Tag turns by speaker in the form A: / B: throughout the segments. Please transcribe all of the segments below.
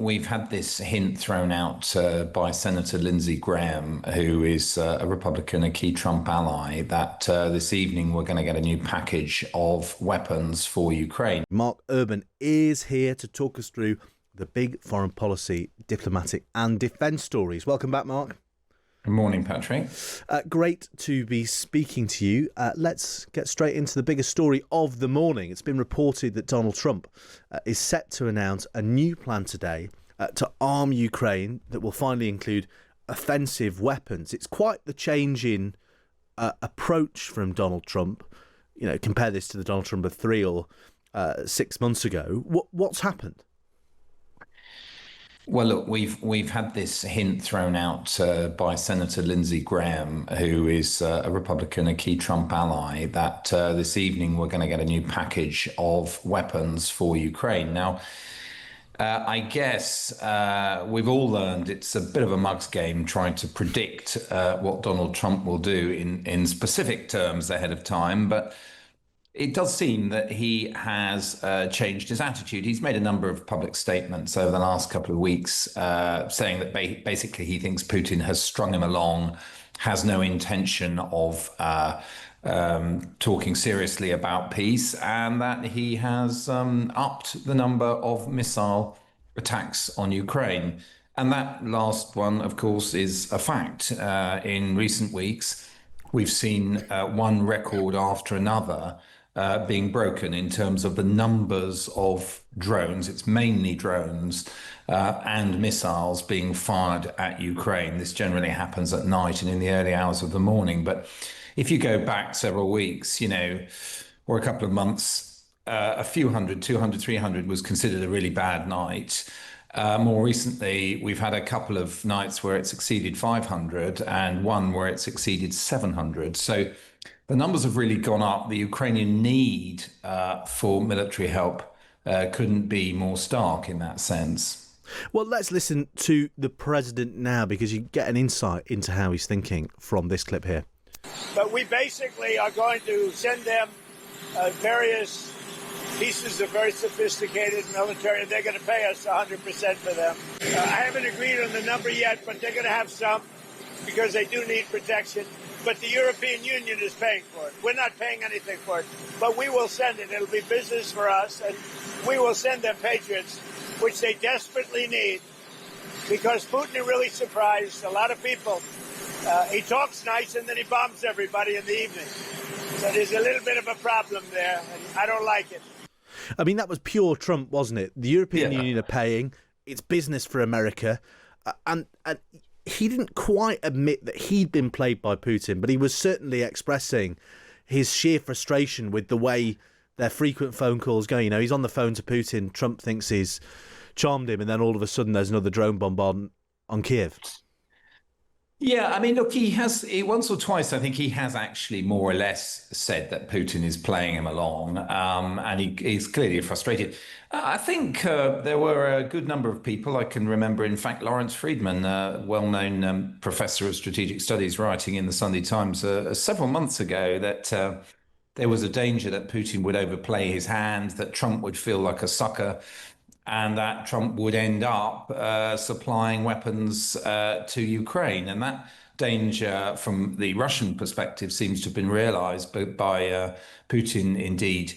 A: we've had this hint thrown out by Senator Lindsey Graham, who is a Republican, a key Trump ally, that this evening we're going to get a new package of weapons for Ukraine.
B: Mark Urban is here to talk us through the big foreign policy, diplomatic and defence stories. Welcome back, Mark.
A: Good morning, Patrick.
B: Great to be speaking to you. Let's get straight into the biggest story of the morning. It's been reported that Donald Trump is set to announce a new plan today to arm Ukraine that will finally include offensive weapons. It's quite the change in approach from Donald Trump. You know, compare this to the Donald Trump of 3 or 6 months ago. What's happened?
A: Well, look, we've had this hint thrown out by Senator Lindsey Graham, who is a Republican, a key Trump ally, that this evening we're going to get a new package of weapons for Ukraine. Now, I guess we've all learned it's a bit of a mug's game trying to predict what Donald Trump will do in specific terms ahead of time, but it does seem that he has changed his attitude. He's made a number of public statements over the last couple of weeks saying that basically he thinks Putin has strung him along, has no intention of talking seriously about peace, and that he has upped the number of missile attacks on Ukraine. And that last one, of course, is a fact. In recent weeks, we've seen one record after another being broken in terms of the numbers of drones. It's mainly drones and missiles being fired at Ukraine. This generally happens at night and in the early hours of the morning. But if you go back several weeks, or a couple of months, a few hundred, 200, 300 was considered a really bad night. More recently, we've had a couple of nights where it's exceeded 500 and one where it's exceeded 700. So the numbers have really gone up. The Ukrainian need for military help couldn't be more stark in that sense.
B: Well, let's listen to the president now, because you get an insight into how he's thinking from this clip here.
C: But we basically are going to send them various pieces of very sophisticated military, and they're going to pay us 100% for them. I haven't agreed on the number yet, but they're going to have some because they do need protection. But the European Union is paying for it. We're not paying anything for it, but we will send it. It'll be business for us, and we will send them Patriots, which they desperately need, because Putin really surprised a lot of people. He talks nice, and then he bombs everybody in the evening. So there's a little bit of a problem there, and I don't like it.
B: I mean, that was pure Trump, wasn't it? The European Union are paying. It's business for America. And he didn't quite admit that he'd been played by Putin, but he was certainly expressing his sheer frustration with the way their frequent phone calls go. He's on the phone to Putin. Trump thinks he's charmed him, and then all of a sudden there's another drone bombardment on Kiev.
A: Yeah, I mean, look, he once or twice, I think he has actually more or less said that Putin is playing him along, and he's clearly frustrated. I think there were a good number of people I can remember. In fact, Lawrence Friedman, a well-known professor of strategic studies, writing in the Sunday Times several months ago that there was a danger that Putin would overplay his hand, that Trump would feel like a sucker, and that Trump would end up supplying weapons to Ukraine. And that danger, from the Russian perspective, seems to have been realized by Putin, indeed,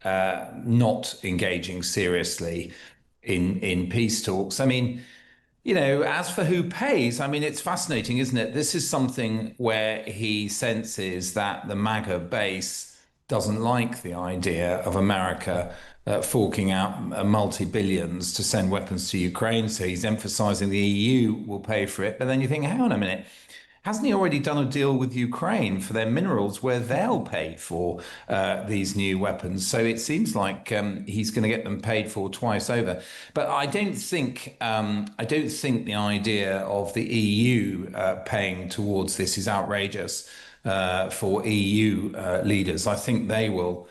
A: not engaging seriously in peace talks. I mean, as for who pays, I mean, it's fascinating, isn't it? This is something where he senses that the MAGA base doesn't like the idea of America forking out multi-billions to send weapons to Ukraine. So he's emphasizing the EU will pay for it. But then you think, hang on a minute, hasn't he already done a deal with Ukraine for their minerals where they'll pay for these new weapons? So it seems like he's going to get them paid for twice over. But I don't think the idea of the EU paying towards this is outrageous for EU leaders. I think they will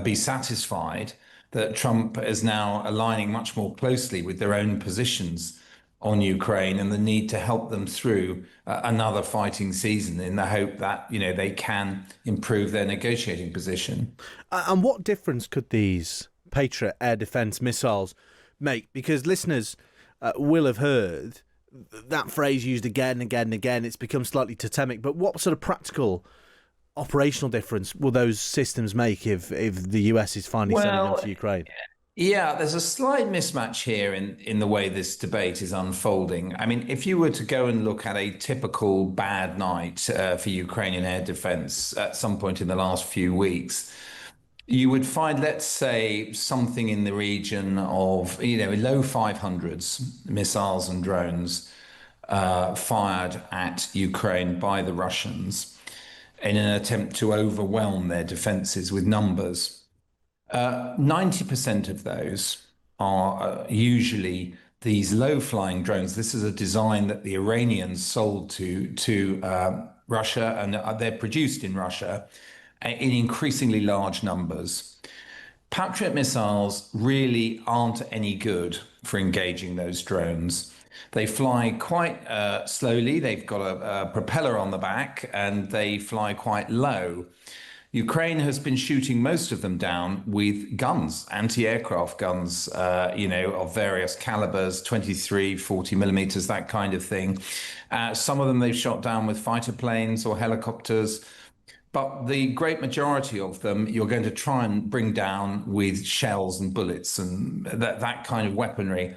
A: be satisfied that Trump is now aligning much more closely with their own positions on Ukraine and the need to help them through another fighting season, in the hope that, they can improve their negotiating position.
B: And what difference could these Patriot air defence missiles make? Because listeners will have heard that phrase used again and again and again. It's become slightly totemic. But what sort of practical operational difference will those systems make if the US is finally sending them
A: Well,
B: to Ukraine?
A: yeah, there's a slight mismatch here in the way this debate is unfolding. I mean, if you were to go and look at a typical bad night for Ukrainian air defense at some point in the last few weeks, you would find, let's say, something in the region of, low 500s missiles and drones fired at Ukraine by the Russians in an attempt to overwhelm their defenses with numbers. 90% of those are usually these low-flying drones. This is a design that the Iranians sold to Russia, and they're produced in Russia in increasingly large numbers. Patriot missiles really aren't any good for engaging those drones. They fly quite slowly. They've got a propeller on the back, and they fly quite low. Ukraine has been shooting most of them down with guns, anti-aircraft guns, of various calibers, 23, 40 millimeters, that kind of thing. Some of them they've shot down with fighter planes or helicopters. But the great majority of them, you're going to try and bring down with shells and bullets and that kind of weaponry.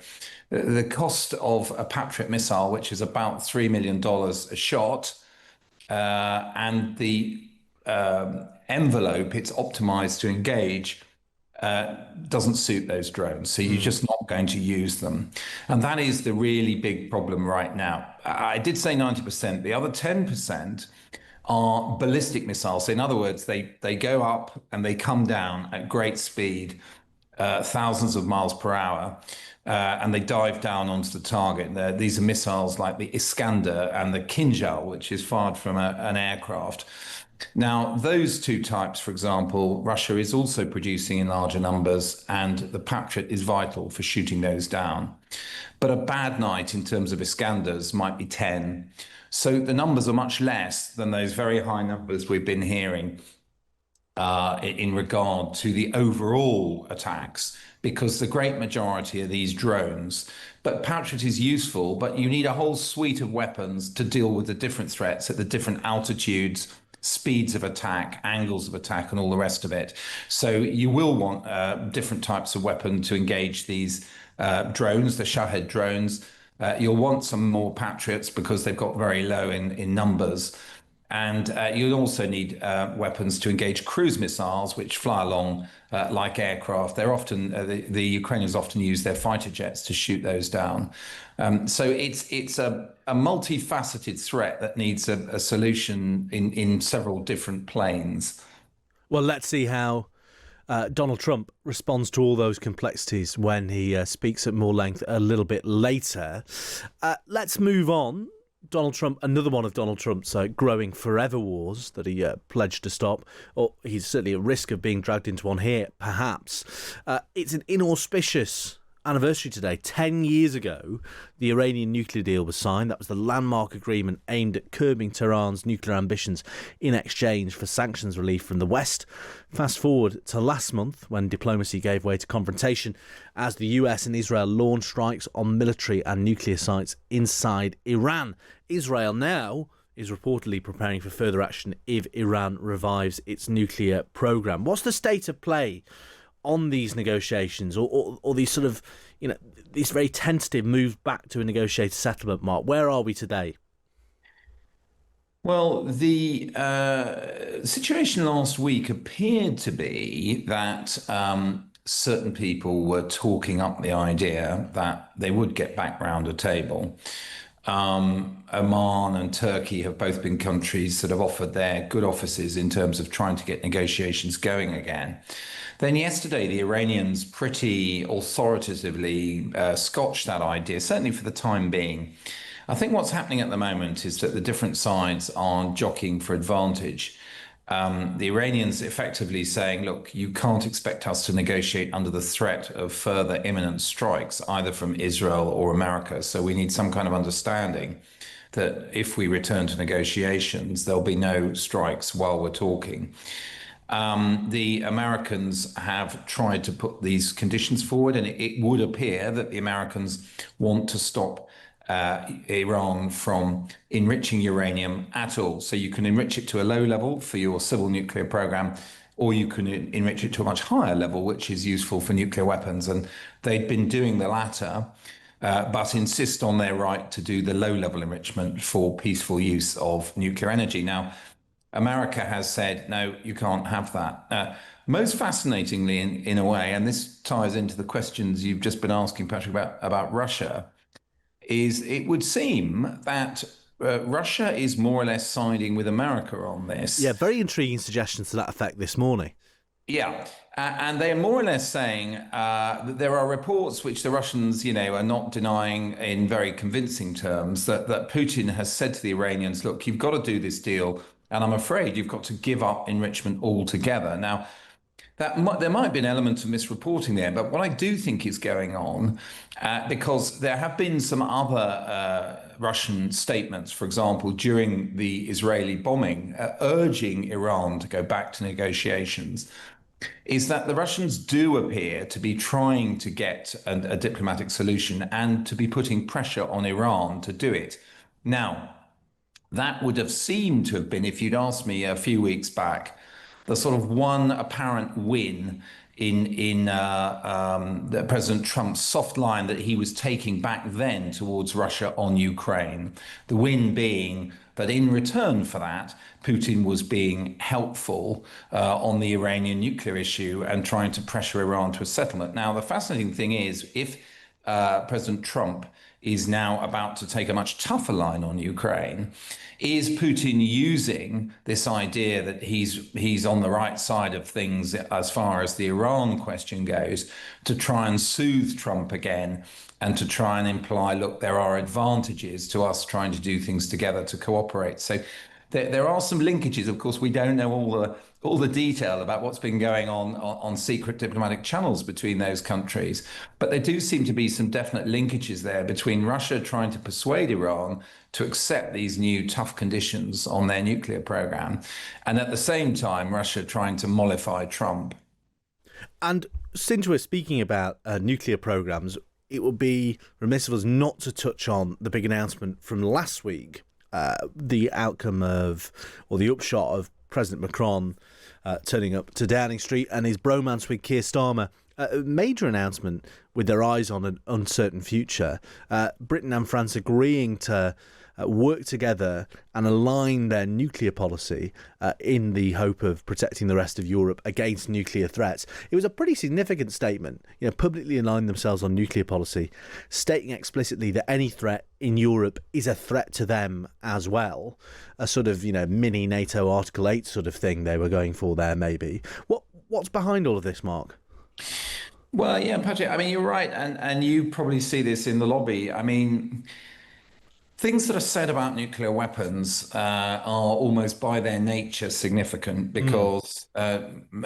A: The cost of a Patriot missile, which is about $3 million a shot, and the envelope it's optimized to engage doesn't suit those drones. So you're just not going to use them. And that is the really big problem right now. I did say 90%. The other 10% are ballistic missiles. So in other words, they go up and they come down at great speed, thousands of miles per hour, and they dive down onto the target. These are missiles like the Iskander and the Kinjal, which is fired from an aircraft. Now, those two types, for example, Russia is also producing in larger numbers, and the Patriot is vital for shooting those down. But a bad night in terms of Iskanders might be 10. So the numbers are much less than those very high numbers we've been hearing in regard to the overall attacks, because the great majority are these drones. But Patriot is useful, but you need a whole suite of weapons to deal with the different threats at the different altitudes, speeds of attack, angles of attack, and all the rest of it. So you will want different types of weapon to engage these drones, the Shahed drones. You'll want some more Patriots because they've got very low in numbers. And you'll also need weapons to engage cruise missiles, which fly along like aircraft. They're often the Ukrainians often use their fighter jets to shoot those down. So it's a multifaceted threat that needs a solution in several different planes.
B: Well, let's see how Donald Trump responds to all those complexities when he speaks at more length a little bit later. Let's move on. Donald Trump, another one of Donald Trump's growing forever wars that he pledged to stop, or he's certainly at risk of being dragged into one here, perhaps. It's an inauspicious anniversary today. 10 years ago, the Iranian nuclear deal was signed. That was the landmark agreement aimed at curbing Tehran's nuclear ambitions in exchange for sanctions relief from the West. Fast forward to last month, when diplomacy gave way to confrontation as the US and Israel launched strikes on military and nuclear sites inside Iran. Israel now is reportedly preparing for further action if Iran revives its nuclear program. What's the state of play on these negotiations, or these sort of, these very tentative move back to a negotiated settlement, Mark? Where are we today?
A: Well, the situation last week appeared to be that certain people were talking up the idea that they would get back round a table. Oman and Turkey have both been countries that have offered their good offices in terms of trying to get negotiations going again. Then yesterday, the Iranians pretty authoritatively scotched that idea, certainly for the time being. I think what's happening at the moment is that the different sides are jockeying for advantage. The Iranians effectively saying, look, you can't expect us to negotiate under the threat of further imminent strikes, either from Israel or America. So we need some kind of understanding that if we return to negotiations, there'll be no strikes while we're talking. The Americans have tried to put these conditions forward, and it would appear that the Americans want to stop Iran from enriching uranium at all. So you can enrich it to a low level for your civil nuclear program, or you can enrich it to a much higher level, which is useful for nuclear weapons. And they'd been doing the latter, but insist on their right to do the low level enrichment for peaceful use of nuclear energy. Now, America has said, no, you can't have that. Most fascinatingly, in a way, and this ties into the questions you've just been asking, Patrick, about Russia, is it would seem that Russia is more or less siding with America on this.
B: Yeah, very intriguing suggestions to that effect this morning.
A: Yeah. And they're more or less saying that there are reports which the Russians, are not denying in very convincing terms that Putin has said to the Iranians, look, you've got to do this deal. And I'm afraid you've got to give up enrichment altogether. Now, there might be an element of misreporting there, but what I do think is going on, because there have been some other Russian statements, for example, during the Israeli bombing, urging Iran to go back to negotiations, is that the Russians do appear to be trying to get a diplomatic solution and to be putting pressure on Iran to do it. Now, that would have seemed to have been, if you'd asked me a few weeks back, the sort of one apparent win in President Trump's soft line that he was taking back then towards Russia on Ukraine. The win being that in return for that, Putin was being helpful on the Iranian nuclear issue and trying to pressure Iran to a settlement. Now, the fascinating thing is, if President Trump is now about to take a much tougher line on Ukraine, is Putin using this idea that he's on the right side of things as far as the Iran question goes to try and soothe Trump again and to try and imply, look, there are advantages to us trying to do things together to cooperate. So there are some linkages. Of course, we don't know all the detail about what's been going on secret diplomatic channels between those countries. But there do seem to be some definite linkages there between Russia trying to persuade Iran to accept these new tough conditions on their nuclear program, and at the same time, Russia trying to mollify Trump.
B: And since we're speaking about nuclear programs, it would be remiss of us not to touch on the big announcement from last week, the outcome of, or the upshot of President Macron turning up to Downing Street and his bromance with Keir Starmer. A major announcement with their eyes on an uncertain future. Britain and France agreeing to work together and align their nuclear policy in the hope of protecting the rest of Europe against nuclear threats. It was a pretty significant statement, publicly align themselves on nuclear policy, stating explicitly that any threat in Europe is a threat to them as well. A sort of, mini NATO Article 8 sort of thing they were going for there, maybe. What's behind all of this, Mark?
A: Well, yeah, Patrick, I mean, you're right. And you probably see this in the lobby. I mean, things that are said about nuclear weapons are almost by their nature significant because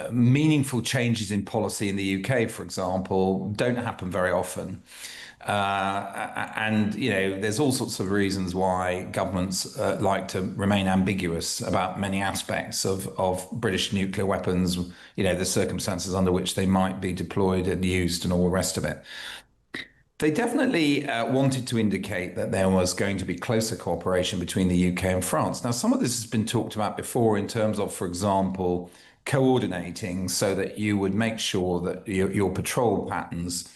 A: meaningful changes in policy in the UK, for example, don't happen very often. And, there's all sorts of reasons why governments like to remain ambiguous about many aspects of British nuclear weapons, the circumstances under which they might be deployed and used and all the rest of it. They definitely wanted to indicate that there was going to be closer cooperation between the UK and France. Now, some of this has been talked about before in terms of, for example, coordinating so that you would make sure that your patrol patterns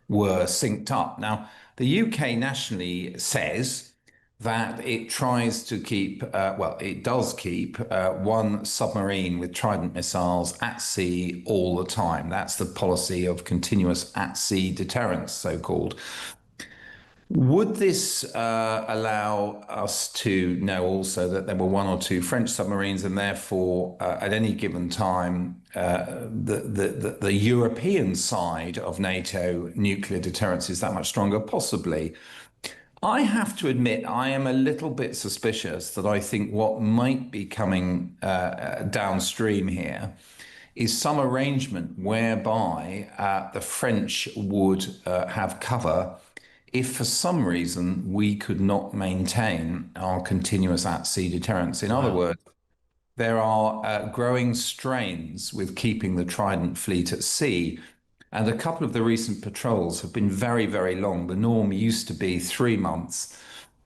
A: were synced up. Now, the UK nationally says that it tries to keep, it does keep one submarine with Trident missiles at sea all the time. That's the policy of continuous at-sea deterrence, so-called. Would this allow us to know also that there were one or two French submarines, and therefore, at any given time, the European side of NATO nuclear deterrence is that much stronger? Possibly. I have to admit, I am a little bit suspicious that I think what might be coming downstream here is some arrangement whereby the French would have cover if for some reason we could not maintain our continuous at-sea deterrence. In other words, there are growing strains with keeping the Trident fleet at sea. And a couple of the recent patrols have been very, very long. The norm used to be 3 months.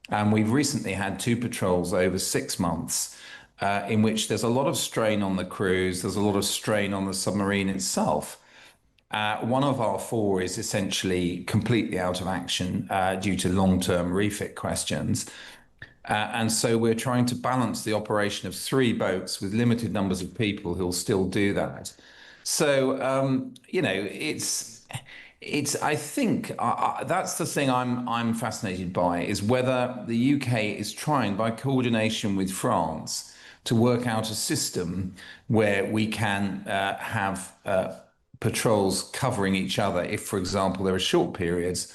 A: And we've recently had two patrols over 6 months, in which there's a lot of strain on the crews, there's a lot of strain on the submarine itself. One of our four is essentially completely out of action due to long-term refit questions. And so we're trying to balance the operation of three boats with limited numbers of people who'll still do that. So, I think that's the thing I'm fascinated by is whether the UK is trying, by coordination with France, to work out a system where we can have patrols covering each other if, for example, there are short periods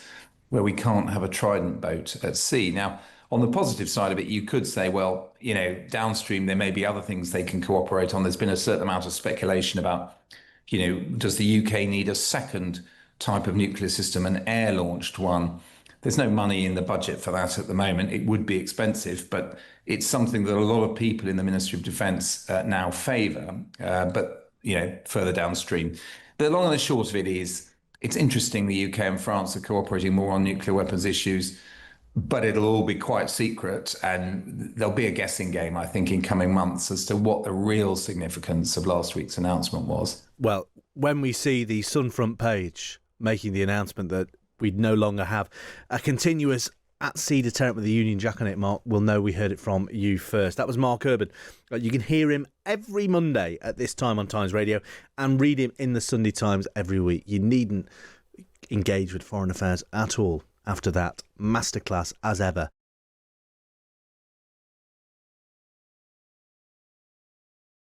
A: where we can't have a Trident boat at sea. Now, on the positive side of it, you could say, well, downstream, there may be other things they can cooperate on. There's been a certain amount of speculation about, does the UK need a second type of nuclear system, an air-launched one? There's no money in the budget for that at the moment. It would be expensive, but it's something that a lot of people in the Ministry of Defence now favour, but, further downstream. The long and the short of it is, it's interesting the UK and France are cooperating more on nuclear weapons issues, but it'll all be quite secret, and there'll be a guessing game, I think, in coming months as to what the real significance of last week's announcement was.
B: Well, when we see the Sun front page making the announcement that we'd no longer have a continuous at-sea deterrent with the Union Jack on it, Mark, we'll know we heard it from you first. That was Mark Urban. You can hear him every Monday at this time on Times Radio and read him in the Sunday Times every week. You needn't engage with foreign affairs at all after that masterclass as ever